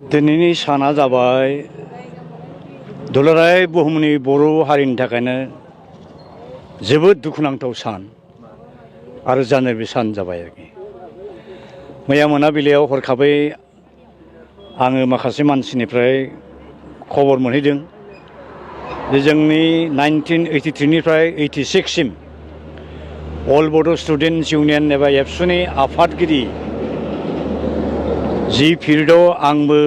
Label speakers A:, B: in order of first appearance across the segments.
A: दिनैनि साना जाबाय दुलाराय बुहुमनि बर' हारिनि थाखायनो जोबोद दुखुनांथाव सान आरो जानो बे सान जाबाय आरोखि। मैया मोनाबिलियाव हरखाबै आङो माखासे मानसिनिफ्राय खबर मोनहैदों जे जोंनि 1983 निफ्राय 86 सिम अल बड' स्टुडेन्ट्स इउनियन एबा एबसुनि आफादगिरि जि फिल्डआव आंबो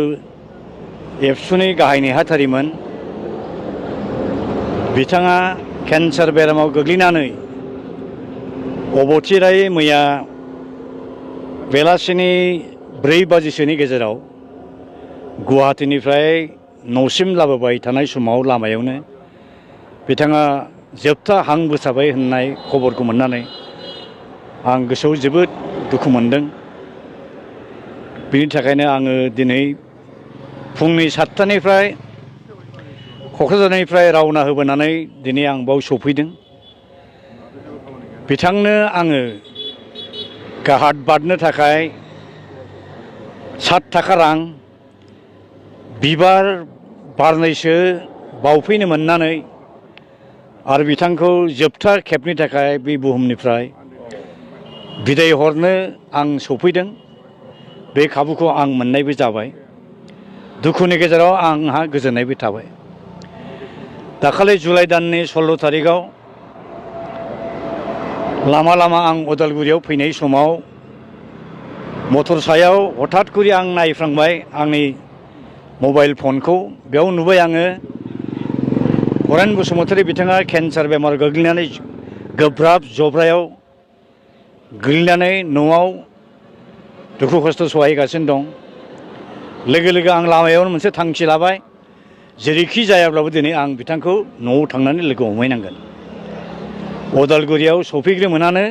A: एबसुनि गाहाय नेहाथारिमोन, बिथाङा केन्सार बेरामाव गोग्लैनानै अबथिरायै मैया बेलासिनि 4 बाजिसोनि गेजेराव गुवाहाटीनिफ्राय न'सिम लाबोबाय थानाय समाव लामायावनो बिथाङा जोबथा हां बोसाबाय होननाय खबरखौ मोननानै आं गोसोआव जोबोद दुखु मोनदों। बिनि थाखायनो आङो दिनै फुंनि 7टानिफ्राय क'क्राझारनिफ्राय रावना होबोनानै दिनै आं बाव सफैदों। बिथांनो आङो घाट बारनो थाखाय 7 थाखा रां, बिबार बारनैसो बावफैनो मोननानै आरो बिथांखौ जोबथा खेबनि थाखाय बे बुहुमनिफ्राय बिदाय हरनो आं सफैदों। बे खाबुखौ आं मोननायबो जाबाय। दुखुनि गेजेराव आंहा गोजोननायबो थाबाय। दाखालि जुलाइ दाननि 16 थारिखआव लामा लामा आं उदालगुरियाव फैनाय समाव मटर सायाव हठात करि आं नायफ्लांबाय आंनि मबाइल फनखौ। बेयाव नुबाय आङो कोरेन बसुमतारी बिथाङा केन्सार बेमार गोग्लैनानै गोब्राब जब्रायाव गोग्लैनानै न'आव दुखु खस्थ' सहायगासिनो दं। लोगो लोगो आं लामायावनो मोनसे थांखि लाबाय, जेरैखि जायाब्लाबो दिनै आं बिथांखौ न'आव थांनानै लोगो हमहैनांगोन। उदालगुरियाव सफैग्रोमोनानो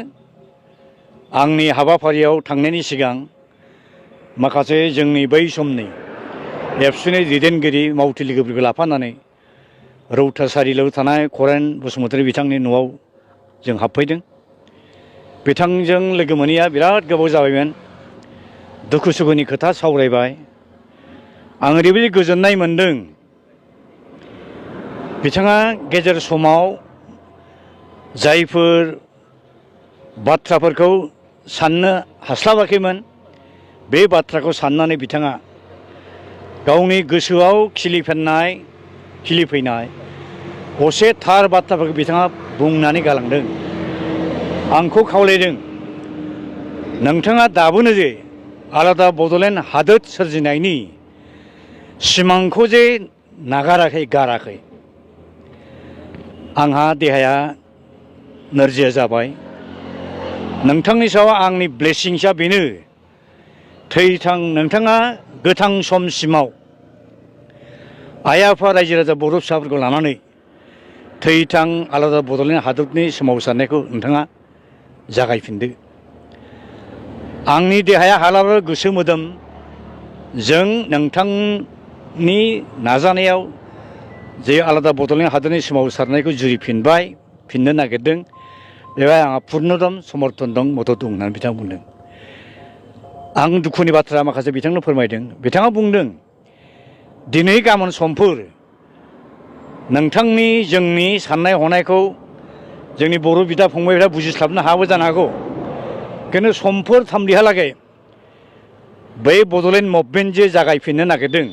A: आंनि हाबाफारियाव थांनायनि सिगां माखासे जोंनि बै समनि एबसुनि दैदेनगिरि मावथि लोगोफोरखौ लाफानानै रौता सारिआलियाव थानाय कोरेन बसुमतारी बिथांनि न'आव जों हाबफैदों। बिथांजों लोगो मोनैया बिराद गोबाव जाबायमोन। दुखु सुखुनि खोथा सावरायबाय। आं ओरैबायदि गोजोननाय मोनदों, बिथाङा गेजेर समाव जायफोर बाथ्राफोरखौ साननो हास्लाबाखैमोन, बे बाथ्राखौ साननानै बिथाङा गावनि गोसोआव खिलिफैनाय असे थार बाथ्राफोरखौ बिथाङा बुंनानै गालांदों। आंखौ खावलायदों, नोंथाङा दाबोनो जे आलादा बड'लेण्ड हादोर सोरजिनायनि सिमांखौ जे गाराखै। आंहा देहाया नोरजिया जाबाय। नोंथांनि सायाव आंनि ब्लेसिंसआ बेनो, नोंथाङा गोथां समसिमाव आइ आफा रायजो राजा बर' फिसाफोरखौ लानानै थैथां आलादा बड'लेण्ड हादरनि सोमावसारनायखौ नोंथाङा जागायफिनदो। आंनि देहाया हालाबो गोसो मोदोम जों नोंथांनि नाजानायाव जे आलादा बड'लेण्ड हादरनि सोमावसारनायखौ जुरिफिननो नागिरदों, बेवहाय आंहा पुर्नदम समर्थन दं, मदद दं होननानै बिथाङा बुंदों। आं दुखुनि बाथ्रा माखासे बिथांनो फोरमायदों। बिथाङा बुंदों, दिनै गाबोन समफोर नोंथांनि जोंनि साननाय हनायखौ जोंनि बर' बिदा फंबायफ्रा बुजिस्लाबनो हाबो जानो हागौ, खिन्थु समफोर थामदिहालागै बै बड'लेण्ड मुभमेन्ट जे जागायफिननो नागिरदों,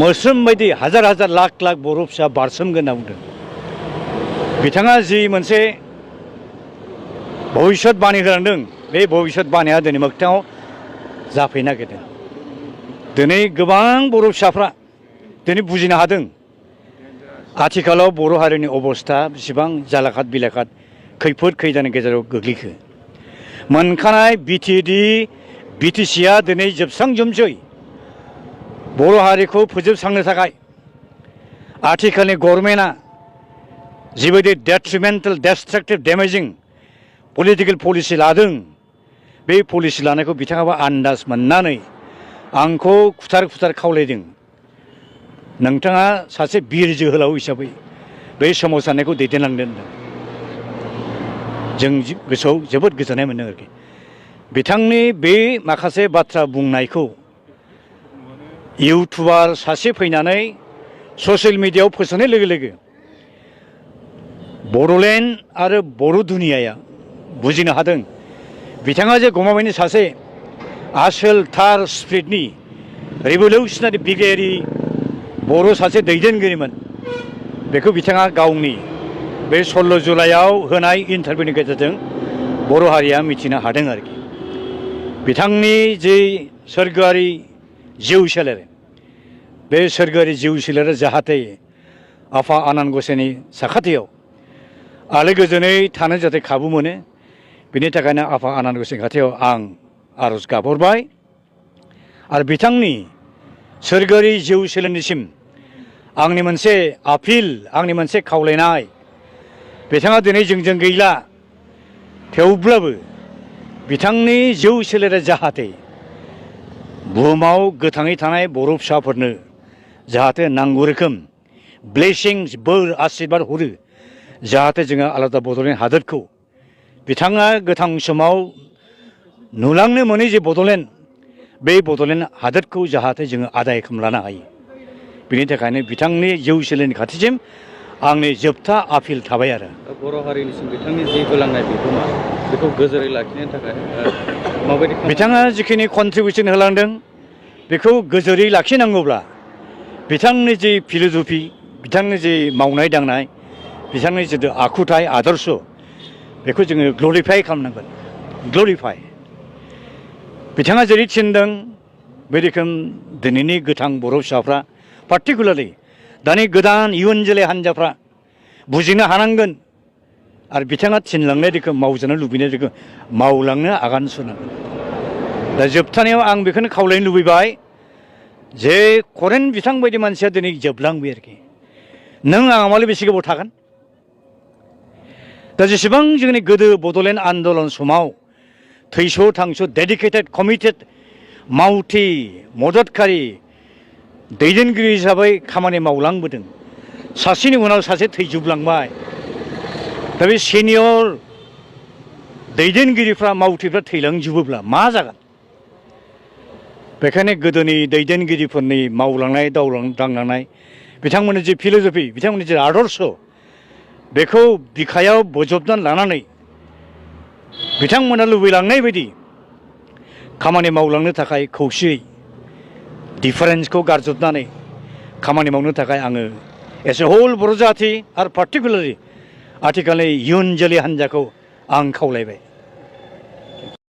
A: मोस्रोम बायदि हाजार हाजार लाख लाख बर' फिसा बारसोमगोन होनना बुंदों। बिथाङा जि मोनसे भबिष्यत बाণী होलांदों, बे भबिष्यत बाणीया दिनै मोगथाङाव जाफैनो नागिरदों। दिनै गोबां बर' फिसाफ्रा दिनै बुजिनो हादों आथिखालाव बर' हारिनि अबस्था बेसेबां जालाखाद बिलाखाद खैफोद खैदानि गेजेराव गोग्लैखो। मोनखानाय बिटिसिआ दिनै जोबस्रांजोबसै। बर' हारिखौ फोजोबस्रांनो थाखाय आथिखालनि गभर्नमेन्टआ जिबायदि डेस्ट्राक्टिभ डेमेजिं पलिटिकेल पलिसि लादों, बे पलिसि लानायखौ बिथाङाबो आन्दाज मोननानै आंखौ खुथार खावलायदों, नोंथाङा सासे बिर जोहोलाव हिसाबै बे सोमावसारनायखौ दैदेनलांदों होनदों। जों गोसोआव जोबोद गोजोननाय मोनदों आरोखि। बिथांनि बे माखासे बाथ्रा बुंनायखौ इउटुबार सासे फैनानै ससियेल मिडियायाव फोसावनाय लोगो लोगो बड'लेण्ड आरो बर' दुनियाया बुजिनो हादों बिथाङा जे गमामायैनो सासे आसोल थार स्पिरिटनि रिभलिउसनारि बिगियारि बर' सासे दैदेनगिरिमोन बेखौ बिथाङा गावनि बे 16 जुलाइआव होनाय इन्टारभिउनि गेजेरजों बर' हारिया मिथिनो हादों आरोखि बिथांनि जे सोरगोआरि जिउ सोलेर बे सोरगोआरि जिउ सोलेरा जाहाथे आफा आनान गसाइनि साखाथियाव आलो गोजोनै थानो जाहाथे खाबु मोनो बिनि थाखायनो आफा आनान गसाइनि खाथियाव आं आर'ज गाबहरबाय आरो बिथांनि सोरगोआरि जिउ सोलेरनिसिम आंनि मोनसे आपिल आंनि मोनसे खावलायनाय बिथाङा दिनै जोंजों गैला थेवब्लाबो बिथांनि जिउ सोलेरा जाहाथे बुहुमाव गोथाङै थानाय बर' फिसाफोरनो जाहाथे नांगौ रोखोम ब्लेसिंस बोर आशीर्बाद हरो जाहाथे जोङो आलादा बड'लेण्ड हादोरखौ बिथाङा गोथां समाव नुलांनो मोनै जे बड'लेण्ड बे बड'लेण्ड हादोरखौ जाहाथे जोङो आदाय खालामनो हायो बिनि थाखायनो बिथांनि जिउ सोलेरनि खाथिसिम आंनि जोबथा आपिल थाबाय आरो
B: बर' हारिनिसिम बिथांनि जि होलांनाय बिहोमा बेखौ गोजोरै लाखिनो थाखाय माबायदि
A: बिथाङा जिखिनि कन्ट्रिबिउसन होलांदों बेखौ गोजोरै लाखिनांगौब्ला बिथांनि जि फिल'सफि बिथांनि जि मावनाय दांनाय बिथांनि जिथु आखुथाय आदर्श बेखौ जोङो ग्ल'रिफाइ खालामनांगोन ग्ल'रिफाइ बिथाङा जेरै थिनदों बे रोखोम दिनैनि गोथां बर' फिसाफ्रा पार्टिकुलारलि दानि गोदान इयुन जोलै हान्जाफ्रा बुजिनो हानांगोन आरो बिथाङा थिनलांनाय रोखोम मावजानो लुबैनाय रोखोम मावलांनो आगान सुरनांगोन दा जोबथानायाव आं बेखौनो खावलायनो लुबैबाय जे करेन बिथां बायदि मानसिया दिनै जोबलांबाय आरोखि नों आंमालाय बेसे गोबाव थागोन दा जेसेबां जोंनि गोदो बड'लेण्ड आन्दलन समाव थैस' थांस' डेडिकेटेड कमिटेड मावथि मददखारि दैदेनगिरि हिसाबै खामानि मावलांबोदों सासेनि उनाव सासे थैजोबलांबाय दा बे सिनियर दैदेनगिरिफ्रा मावथिफ्रा थैलांजोबोब्ला मा जागोन बेखायनो गोदोनि दैदेनगिरिफोरनि मावलांनाय दांलांनाय बिथांमोननि जि फिल'सफि बिथांमोननि जि आदर्श बेखौ बिखायाव बोजबनानै लानानै बिथांमोना लुबैलांनाय बायदि खामानि मावलांनो थाखाय खौसेयै डिफारेन्सखौ गारजोबनानै खामानि मावनो थाखाय आङो एस ए हल बर' जाथि आरो पार्टिकुलारलि आथिखालनि इयुन जोलै हान्जाखौ आं खावलायबाय